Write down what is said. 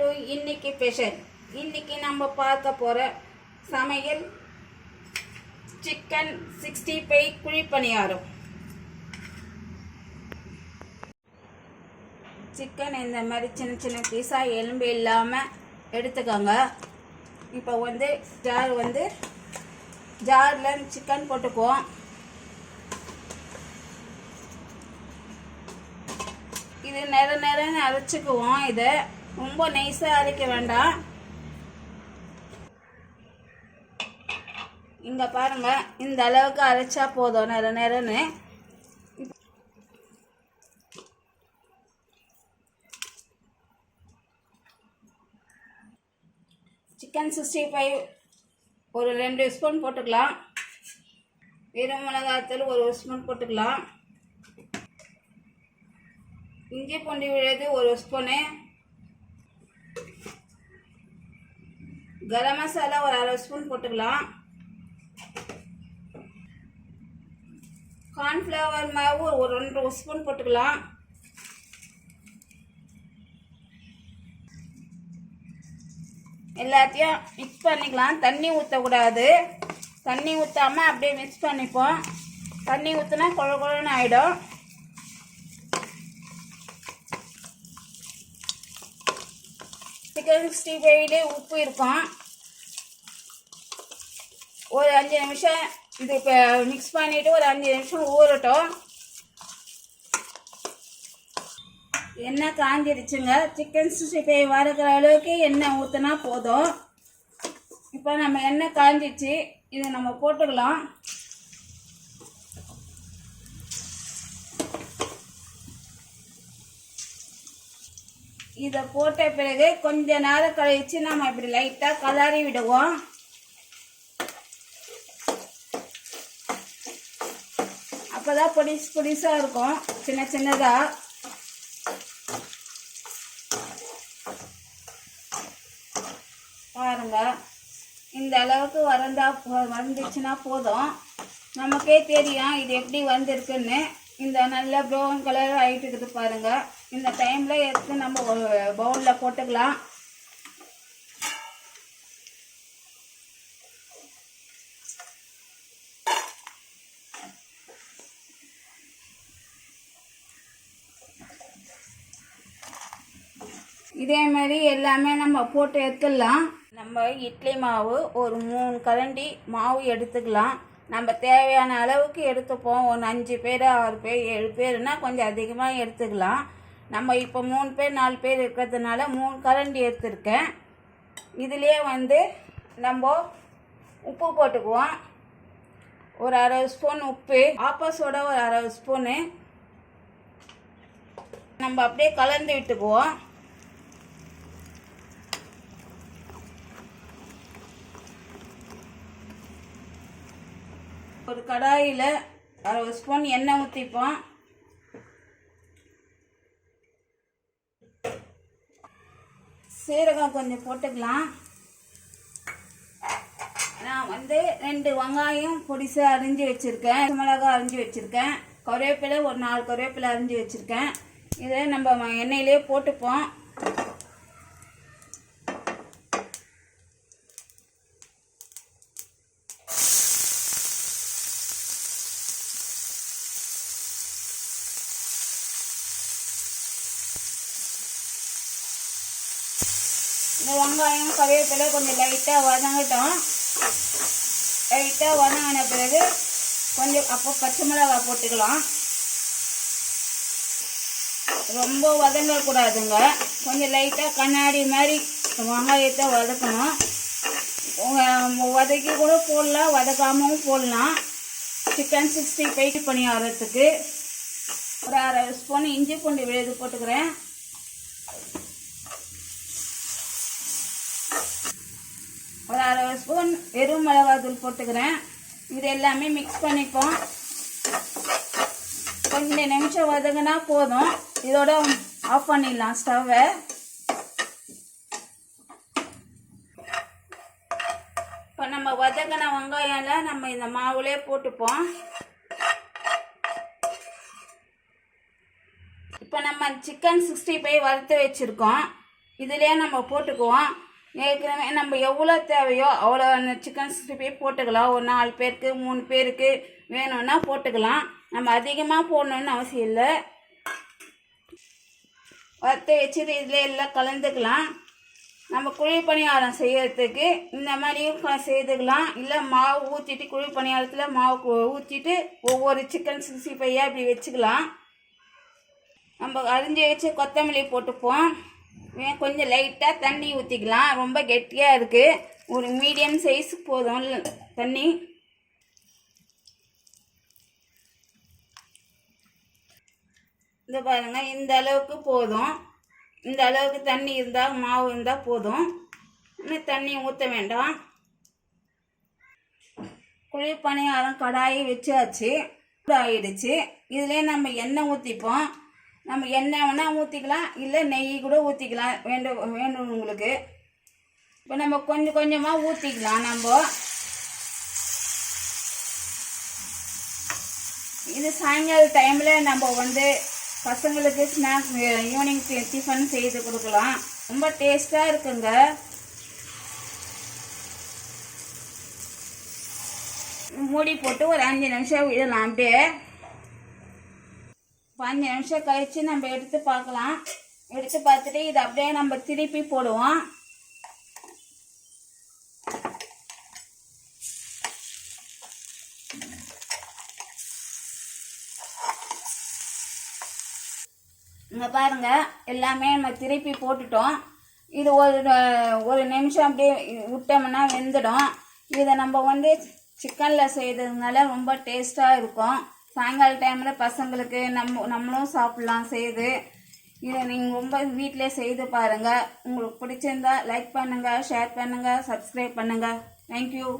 To இன்னைக்கு special. இன்னைக்கு நம்ம பார்க்க போகிற சமையல் சிக்கன் 65 குழிப்பணியாரம். சிக்கன் இந்த மாதிரி சின்ன சின்ன பீஸாக எலும்பு இல்லாமல் எடுத்துக்கோங்க. இப்போ ஜாரில் சிக்கன் போட்டுக்குவோம். இது நேரம் அரைச்சிக்குவோம். இதை ரொம்ப நைஸாக அரைக்க வேண்டாம். இங்கே பாருங்கள், இந்த அளவுக்கு அரைச்சா போதும். நேரம்னு சிக்கன் 65 ஒரு 2 ஸ்பூன் போட்டுக்கலாம். வெறும் மிளகாய்த்தூள் 1 ஸ்பூன் போட்டுக்கலாம். இஞ்சி பூண்டு விழுது 1 ஸ்பூனு. கரம் மசாலா ஒரு 1/2 ஸ்பூன் போட்டுக்கலாம். கார்ன்ஃப்ளவர் மாவு ஒரு 2 ஸ்பூன் போட்டுக்கலாம். எல்லாத்தையும் மிக்ஸ் பண்ணிக்கலாம். தண்ணி ஊற்றக்கூடாது. தண்ணி ஊற்றாமல் அப்படியே மிக்ஸ் பண்ணிப்போம். தண்ணி ஊற்றினா குழ குழன்னு ஆகிடும். சிக்கன் 65 உப்பு இருக்கும். ஒரு 5 நிமிஷம் இது இப்போ மிக்ஸ் பண்ணிவிட்டு ஒரு 5 நிமிஷம் ஊறட்டும். எண்ணெய் காஞ்சிருச்சுங்க. சிக்கன் 65 வறுக்கிற அளவுக்கு எண்ணெய் ஊற்றினா போதும். இப்போ நம்ம எண்ணெய் காஞ்சிச்சு. இதை நம்ம போட்டுக்கலாம். இதை போட்ட பிறகு கொஞ்ச நேரம் கழிச்சு நம்ம இப்படி லைட்டாக கலரி விடுவோம். அப்போதான் பொடிசாக இருக்கும், சின்ன சின்னதாக. பாருங்க, இந்த அளவுக்கு வந்துச்சுன்னா போதும். நமக்கே தெரியும் இது எப்படி வந்திருக்குன்னு. இந்த நல்ல ப்ரௌன் கலர் ஆகிட்டு இருக்குது பாருங்கள். இந்த டைமில் எடுத்து நம்ம ஒரு பவுலில் போட்டுக்கலாம். இதே மாதிரி எல்லாமே நம்ம போட்டு எடுத்துடலாம். நம்ம இட்லி மாவு ஒரு 3 கரண்டி மாவு எடுத்துக்கலாம். நம்ம தேவையான அளவுக்கு எடுத்துப்போம். ஒரு 5 பேர் 6 பேர் 7 பேர்னா கொஞ்சம் அதிகமாக எடுத்துக்கலாம். நம்ம இப்போ 3 பேர் 4 பேர் இருக்கிறதுனால 3 கரண்டி எடுத்துருக்கேன். இதுலேயே நம்ம உப்பு போட்டுக்குவோம். ஒரு 1/2 ஸ்பூன் உப்பு, ஆப்பசோட ஒரு 1/2 ஸ்பூனு. நம்ம அப்படியே கலந்து விட்டுக்குவோம். ஒரு கடாயில் 1/2 ஸ்பூன் எண்ணெய் ஊற்றிப்போம். சீரகம் கொஞ்சம் போட்டுக்கலாம். நான் 2 வெங்காயம் பொடிசாக அரிஞ்சு வச்சுருக்கேன். மிளகாய் அரிஞ்சு வச்சுருக்கேன். கருவேப்பிலை ஒரு 4 கருவேப்பிலை அரிஞ்சு வச்சுருக்கேன். இதை நம்ம எண்ணெயிலே போட்டுப்போம். இந்த வெங்காயம் கருவேப்பிலை கொஞ்சம் லைட்டாக வதங்கட்டும். லைட்டாக வதங்கின பிறகு கொஞ்சம் அப்போ பச்சை மிளகாய் போட்டுக்கலாம். ரொம்ப வதங்கக்கூடாதுங்க. கொஞ்சம் லைட்டாக கண்ணாடி மாதிரி வெங்காயத்தை வதக்கணும். வதக்கி கூட போடலாம், வதக்காமவும் போடலாம். சிக்கன் 65 பணியாரத்துக்கு ஒரு 1/2 ஸ்பூன் இஞ்சி பூண்டு விழுது போட்டுக்கிறேன். ஒரு 1/2 ஸ்பூன் வெறும் மிளகாய்த்தூள் போட்டுக்கிறேன். இது எல்லாமே மிக்ஸ் பண்ணிப்போம். கொஞ்சம் நிமிஷம் வதங்கினா போதும். இதோட ஆஃப் பண்ணிடலாம் ஸ்டவ்வை. இப்போ நம்ம வதங்கின வெங்காயம்லாம் நம்ம இந்த மாவுலே போட்டுப்போம். இப்போ நம்ம சிக்கன் 65 வறுத்து வச்சுருக்கோம். இதிலே நம்ம போட்டுக்குவோம். ஏற்கனவே நம்ம எவ்வளோ தேவையோ அவ்வளோ சிக்கன் 65 போட்டுக்கலாம். ஒரு 4 பேருக்கு 3 பேருக்கு வேணும்னா போட்டுக்கலாம். நம்ம அதிகமாக போடணுன்னு அவசியம் இல்லை. வறுத்து வச்சுட்டு இதில் எல்லாம் கலந்துக்கலாம். நம்ம குழி பணியாரம் செய்யறதுக்கு இந்த மாதிரியும் செய்துக்கலாம். இல்லை மாவு ஊற்றிட்டு குழி பணியாரத்தில் மாவு ஊற்றிட்டு ஒவ்வொரு சிக்கன் 65 இப்படி வச்சுக்கலாம். நம்ம அரிஞ்சு வச்சு கொத்தமல்லி போட்டுப்போம். கொஞ்சம் லைட்டாக தண்ணி ஊற்றிக்கலாம். ரொம்ப கெட்டியாக இருக்குது. ஒரு மீடியம் சைஸ் போதும் தண்ணி. இந்த பாருங்கள், இந்த அளவுக்கு போதும். இந்த அளவுக்கு தண்ணி இருந்தால் மாவு இருந்தால் போதும். இன்னும் தண்ணி ஊற்ற வேண்டாம். குழி பணியாரம் கடாயி வச்சாச்சு, ஆயிடுச்சு. இதுலேயே நம்ம எண்ணெய் ஊற்றிப்போம். நம்ம எண்ணெய் வேணால் ஊற்றிக்கலாம், இல்லை நெய் கூட ஊற்றிக்கலாம். வேண்டும் உங்களுக்கு. இப்போ நம்ம கொஞ்சம் கொஞ்சமாக ஊற்றிக்கலாம். இது சாயங்கால டைமில் நம்ம பசங்களுக்கு ஸ்நாக்ஸ் ஈவினிங் டிஃபன் செய்து கொடுக்கலாம். ரொம்ப டேஸ்ட்டாக இருக்குங்க. மூடி போட்டு ஒரு 5 நிமிஷம் விடலாம். அப்படியே 5 நிமிஷம் கழித்து நம்ம எடுத்து பார்க்கலாம். எடுத்து பார்த்துட்டு இதை அப்படியே நம்ம திருப்பி போடுவோம். இங்கே பாருங்கள், எல்லாமே நம்ம திருப்பி போட்டுட்டோம். இது ஒரு நிமிஷம் அப்படியே விட்டோம்னா வெந்துடும். இதை நம்ம சிக்கனில் செய்ததுனால ரொம்ப டேஸ்ட்டாக இருக்கும். சாயங்கால டைமில் பசங்களுக்கு நம்மளும் சாப்பிட்லாம் செய்து. இதை நீங்கள் ரொம்ப வீட்டிலே செய்து பாருங்கள். உங்களுக்கு பிடிச்சிருந்தா லைக் பண்ணுங்கள், ஷேர் பண்ணுங்கள், சப்ஸ்கிரைப் பண்ணுங்கள். தேங்க்யூ.